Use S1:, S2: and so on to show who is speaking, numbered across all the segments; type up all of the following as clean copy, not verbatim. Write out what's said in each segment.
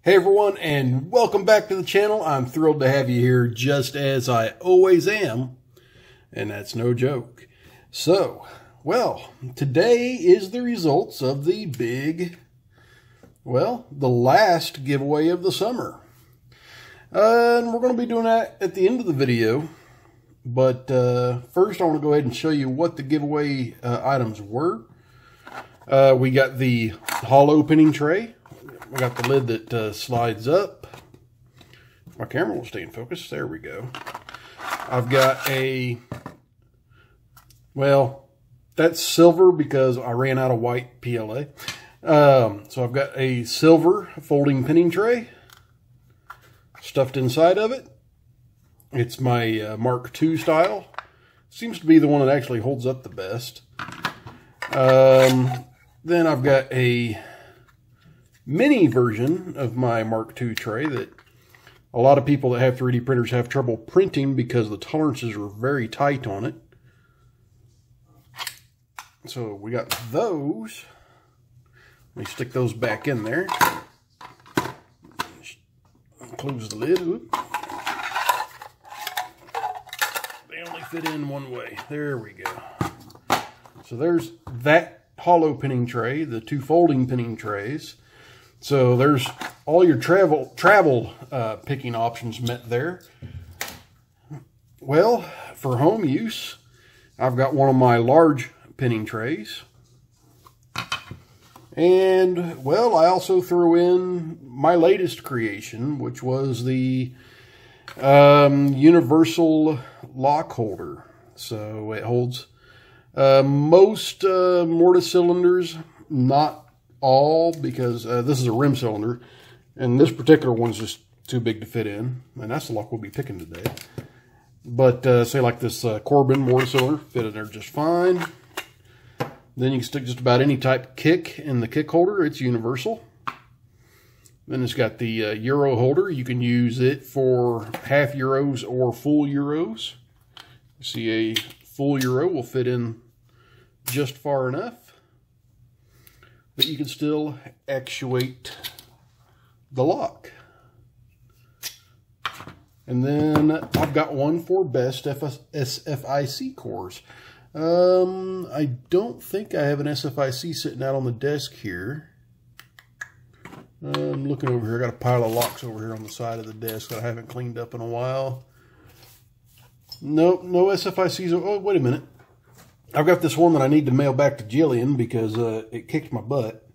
S1: Hey everyone, and welcome back to the channel. I'm thrilled to have you here, just as I always am, and that's no joke. So, well, today is the results of the the last giveaway of the summer. And we're going to be doing that at the end of the video. But first I want to go ahead and show you what the giveaway items were. We got the hollow pinning tray. We got the lid that slides up. My camera will stay in focus. There we go. I've got a, well, that's silver because I ran out of white PLA. So I've got a silver folding pinning tray stuffed inside of it. It's my Mark II style. Seems to be the one that actually holds up the best. Then I've got a mini version of my Mark II tray that a lot of people that have 3D printers have trouble printing because the tolerances are very tight on it. So we got those. Let me stick those back in there. Close the lid. Oop. They only fit in one way. There we go. So there's that hollow pinning tray, the two folding pinning trays. So there's all your travel picking options met there. Well, for home use, I've got one of my large pinning trays. And, well, I also threw in my latest creation, which was the universal lock holder. So it holds most mortise cylinders, not all, because this is a rim cylinder, and this particular one's just too big to fit in, and that's the lock we'll be picking today. But say like this Corbin mortise cylinder fit in there just fine. Then you can stick just about any type kick in the kick holder. It's universal. Then it's got the Euro holder. You can use it for half Euros or full Euros. You see, a full Euro will fit in just far enough, but you can still actuate the lock. And then I've got one for best SFIC cores. I don't think I have an SFIC sitting out on the desk here. I'm looking over here. I got a pile of locks over here on the side of the desk that I haven't cleaned up in a while. Nope, no SFICs. Oh, wait a minute. I've got this one that I need to mail back to Jillian because it kicked my butt.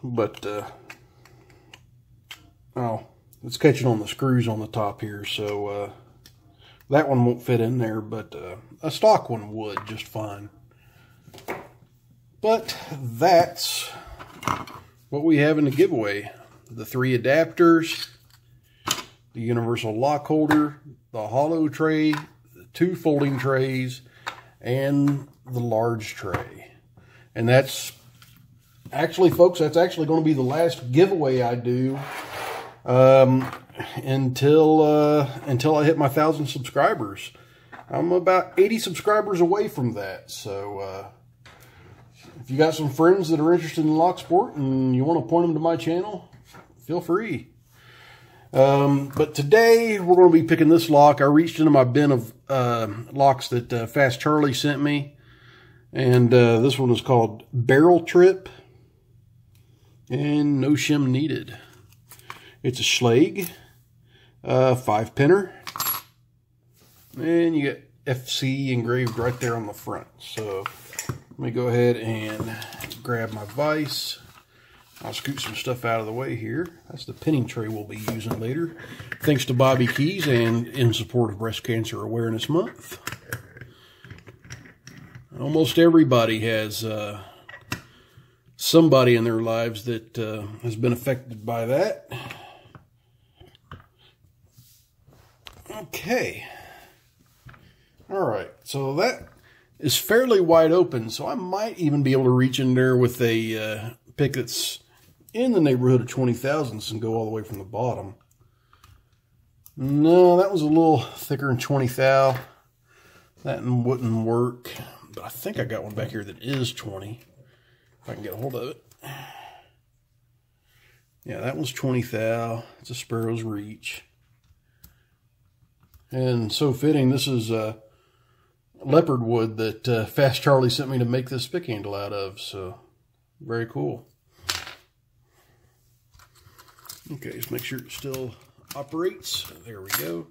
S1: But, oh, it's catching on the screws on the top here, so that one won't fit in there, but a stock one would just fine. But that's what we have in the giveaway. The 3 adapters, the universal lock holder, the hollow tray, the 2 folding trays, and the large tray. And that's actually, folks, that's actually going to be the last giveaway I do until I hit my 1,000 subscribers. I'm about 80 subscribers away from that. So if you got some friends that are interested in Locksport and you want to point them to my channel, feel free. But today we're going to be picking this lock. I reached into my bin of locks that Fast Charlie sent me, and this one is called Barrel Trip, and no shim needed. It's a Schlage 5-pinner, and you get FC engraved right there on the front. So let me go ahead and grab my vise. I'll scoot some stuff out of the way here. That's the pinning tray we'll be using later. Thanks to Bobby Keys and in support of Breast Cancer Awareness Month. Almost everybody has somebody in their lives that has been affected by that. Okay. Alright, so that is fairly wide open, so I might even be able to reach in there with a pick that's in the neighborhood of 20 thousandths and go all the way from the bottom. No, that was a little thicker than 20 thou. That wouldn't work. But I think I got one back here that is 20. If I can get a hold of it. Yeah, that one's 20 thou. It's a sparrow's reach. And so fitting, this is leopard wood that Fast Charlie sent me to make this pick handle out of. So, very cool. Okay, just make sure it still operates. There we go.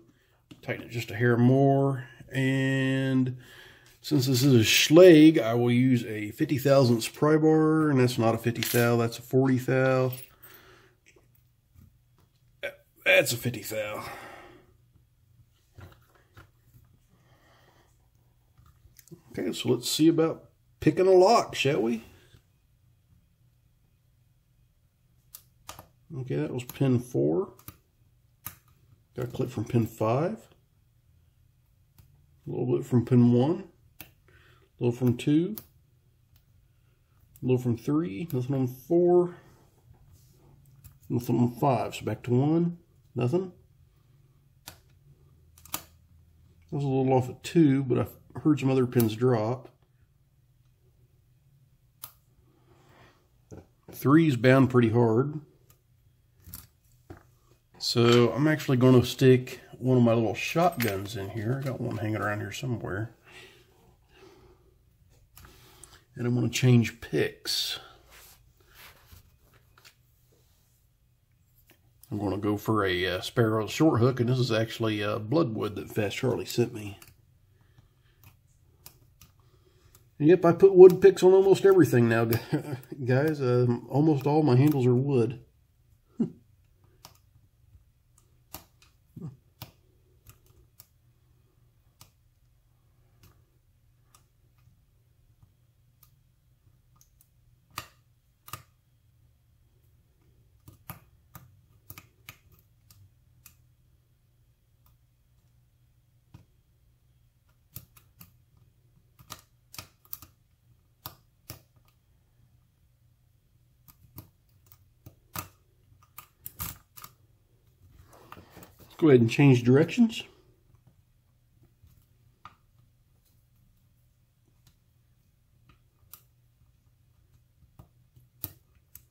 S1: Tighten it just a hair more. And since this is a Schlage, I will use a 50 thousandths pry bar. And that's not a 50 thou, that's a 40 thou. That's a 50 thou. Okay, so let's see about picking a lock, shall we? Okay, that was pin 4. Got a clip from pin 5. A little bit from pin 1. A little from 2. A little from 3. Nothing on 4. Nothing on 5. So back to 1. Nothing. I was a little off at 2, but I heard some other pins drop. 3's bound pretty hard. So I'm actually going to stick one of my little shotguns in here. I got one hanging around here somewhere. And I'm going to change picks. I'm going to go for a Sparrow short hook, and this is actually bloodwood that Fast Charlie sent me. And yep, I put wood picks on almost everything now, guys. Almost all my handles are wood. Go ahead and change directions.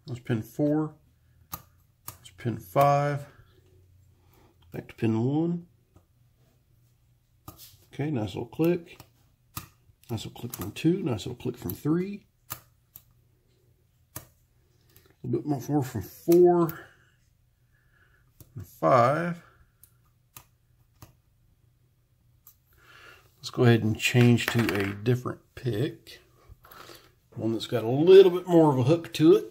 S1: That's pin 4. That's pin 5. Back to pin 1. Okay, nice little click. Nice little click from 2. Nice little click from 3. A little bit more from 4. And 5. Let's go ahead and change to a different pick. One that's got a little bit more of a hook to it.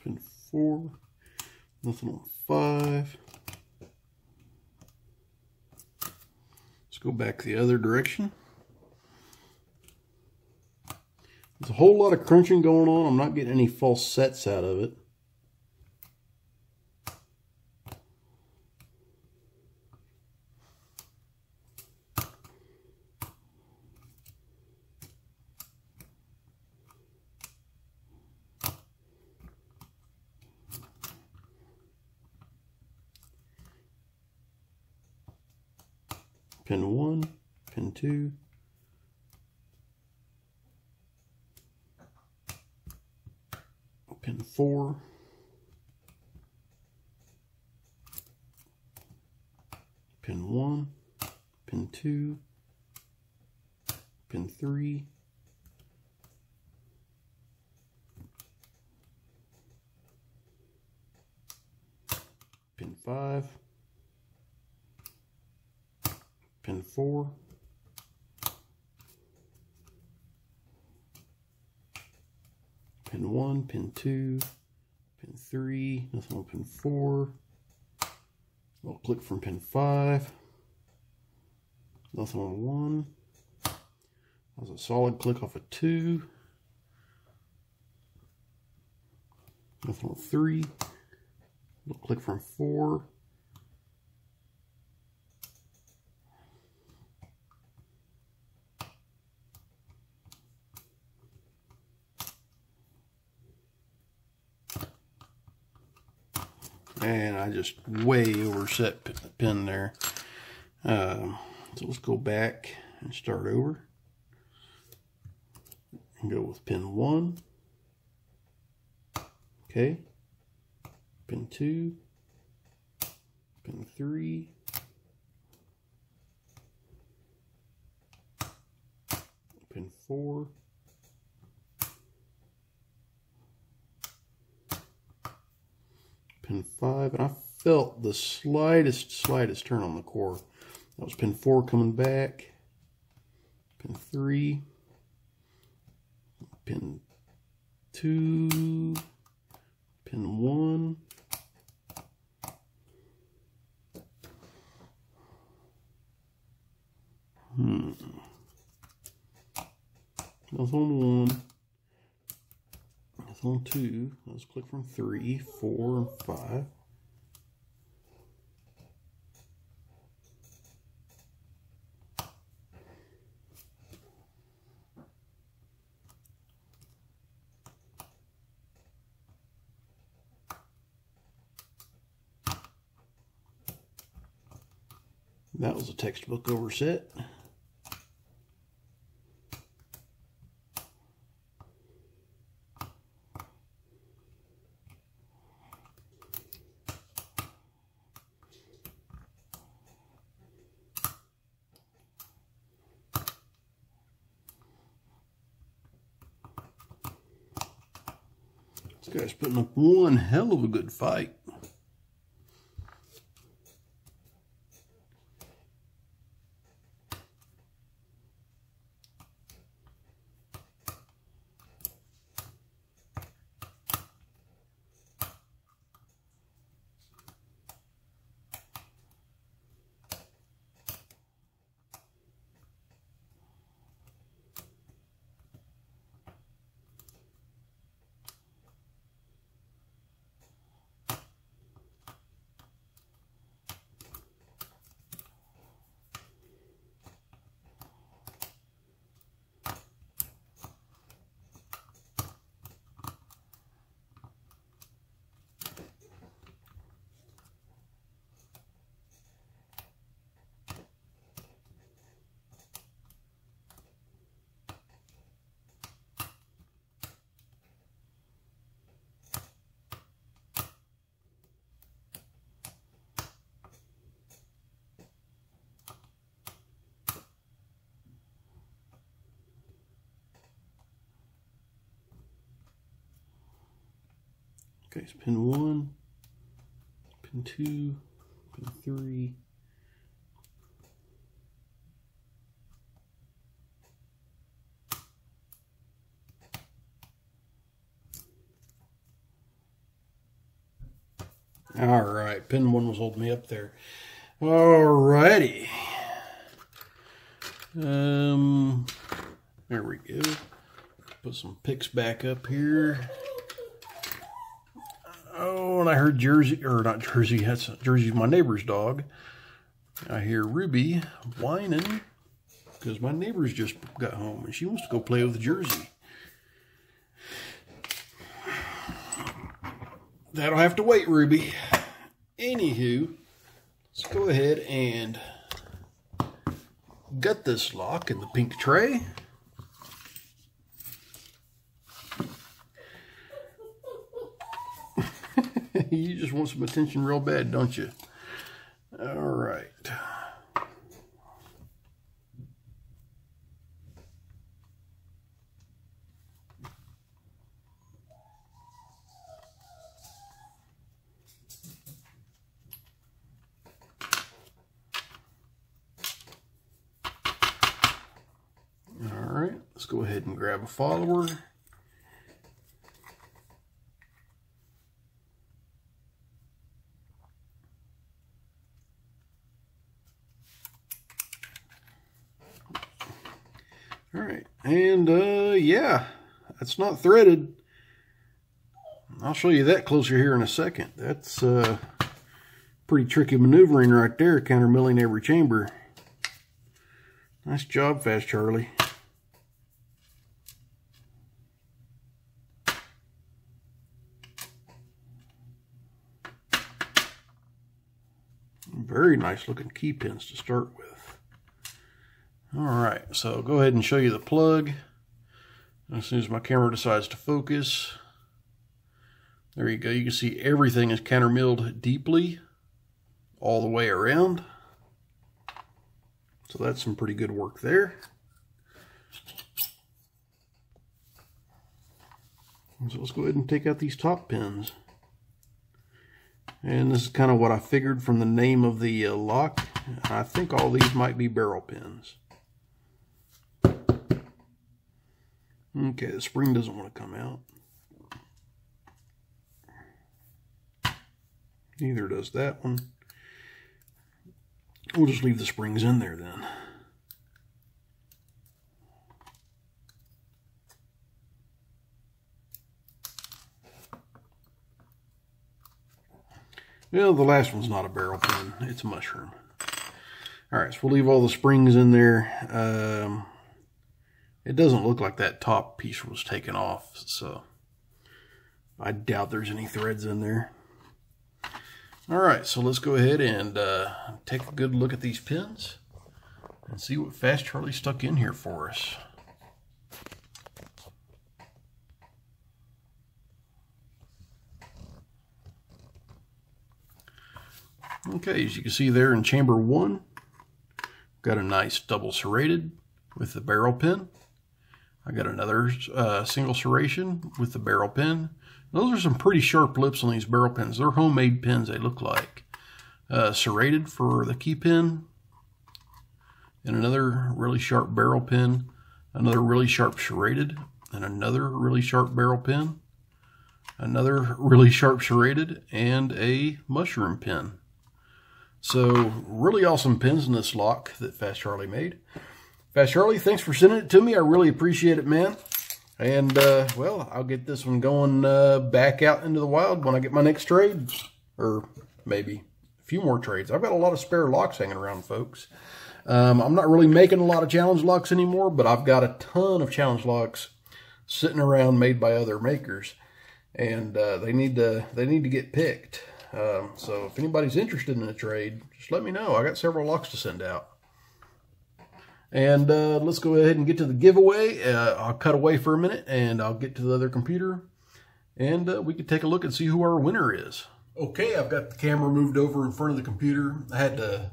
S1: Pin 4, nothing on 5. Let's go back the other direction. There's a whole lot of crunching going on. I'm not getting any false sets out of it. Pin 1, pin 2, pin 4, pin 1, pin 2, pin 3, pin 5, pin 4, pin 1, pin 2, pin 3, nothing on pin 4, little click from pin 5, nothing on 1, that was a solid click off of 2, Nothing on 3. We'll click from 4. And I just way overset the pin there. So let's go back and start over. And go with pin 1. Okay. Pin 2. Pin 3. Pin 4. Pin 5, and I felt the slightest turn on the core. That was pin 4 coming back. Pin 3. Pin 2. Pin 1. That's on 1. That's on 2. Let's click from 3, 4, and 5. That was a textbook overset. This guy's putting up one hell of a good fight. Okay, so pin 1, pin 2, pin 3. All right, pin 1 was holding me up there. All righty. There we go. Put some picks back up here. Oh, and I heard Jersey, or not Jersey, that's Jersey's my neighbor's dog. I hear Ruby whining because my neighbor's just got home and she wants to go play with Jersey. That'll have to wait, Ruby. Anywho, let's go ahead and gut this lock in the pink tray. You just want some attention real bad, don't you? All right. All right, let's go ahead and grab a follower. All right, and yeah, that's not threaded. I'll show you that closer here in a second. That's pretty tricky maneuvering right there, counter milling every chamber. Nice job, Fast Charlie. Very nice looking key pins to start with. All right, so go ahead and show you the plug. As soon as my camera decides to focus, there you go. You can see everything is counter milled deeply all the way around. So that's some pretty good work there. So let's go ahead and take out these top pins. And this is kind of what I figured from the name of the lock. I think all these might be barrel pins. Okay, the spring doesn't want to come out. Neither does that one. We'll just leave the springs in there then. Well, the last one's not a barrel pin, it's a mushroom. Alright, so we'll leave all the springs in there. It doesn't look like that top piece was taken off, so I doubt there's any threads in there. Alright, so let's go ahead and take a good look at these pins and see what Fast Charlie stuck in here for us. Okay, as you can see there in chamber 1, got a nice double serrated with the barrel pin. I got another single serration with the barrel pin. Those are some pretty sharp lips on these barrel pins. They're homemade pins, they look like. Serrated for the key pin, and another really sharp barrel pin, another really sharp serrated, and another really sharp barrel pin, another really sharp serrated, and a mushroom pin. So really awesome pins in this lock that Fast Charlie made. Fast Charlie, thanks for sending it to me. I really appreciate it, man. And, well, I'll get this one going back out into the wild when I get my next trade. Or maybe a few more trades. I've got a lot of spare locks hanging around, folks. I'm not really making a lot of challenge locks anymore, but I've got a ton of challenge locks sitting around made by other makers. And they need to get picked. So if anybody's interested in a trade, just let me know. I got several locks to send out. And let's go ahead and get to the giveaway. I'll cut away for a minute and I'll get to the other computer. And we can take a look and see who our winner is. Okay, I've got the camera moved over in front of the computer. I had to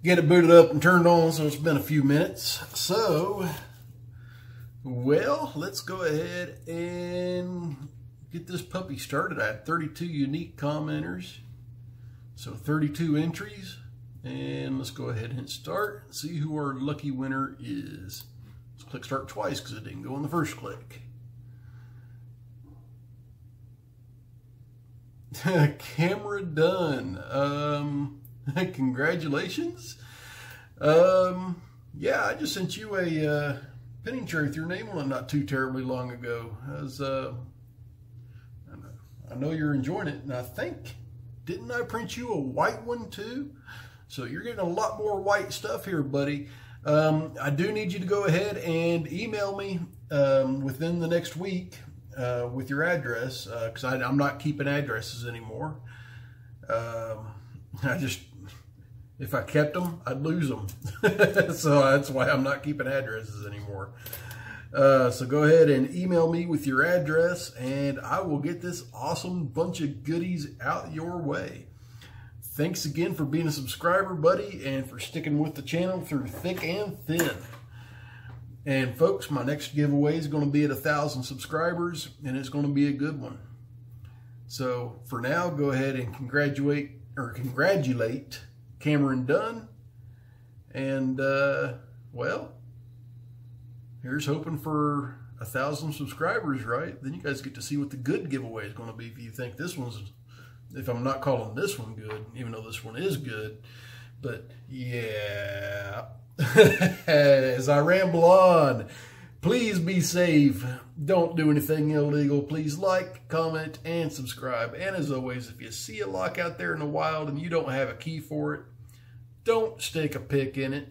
S1: get it booted up and turned on, so it's been a few minutes. So, well, let's go ahead and get this puppy started. I had 32 unique commenters, so 32 entries. And let's go ahead and start and see who our lucky winner is. Let's click start twice because it didn't go on the first click. Camera done. Congratulations. Yeah, I just sent you a pinning tray with your name on it not too terribly long ago. I know you're enjoying it, and I think, didn't I print you a white one too? So you're getting a lot more white stuff here, buddy. I do need you to go ahead and email me within the next week with your address, because I'm not keeping addresses anymore. If I kept them, I'd lose them. So that's why I'm not keeping addresses anymore. So go ahead and email me with your address, and I will get this awesome bunch of goodies out your way. Thanks again for being a subscriber, buddy, and for sticking with the channel through thick and thin. And folks, my next giveaway is going to be at 1,000 subscribers, and it's going to be a good one. So for now, go ahead and congratulate Cameron Dunn. And well, here's hoping for 1,000 subscribers, right? Then you guys get to see what the good giveaway is going to be. If you think this one's, if I'm not calling this one good, even though this one is good. But yeah, as I ramble on, Please be safe. Don't do anything illegal. Please like, comment, and subscribe. And as always, if you see a lock out there in the wild and you don't have a key for it, don't stick a pick in it.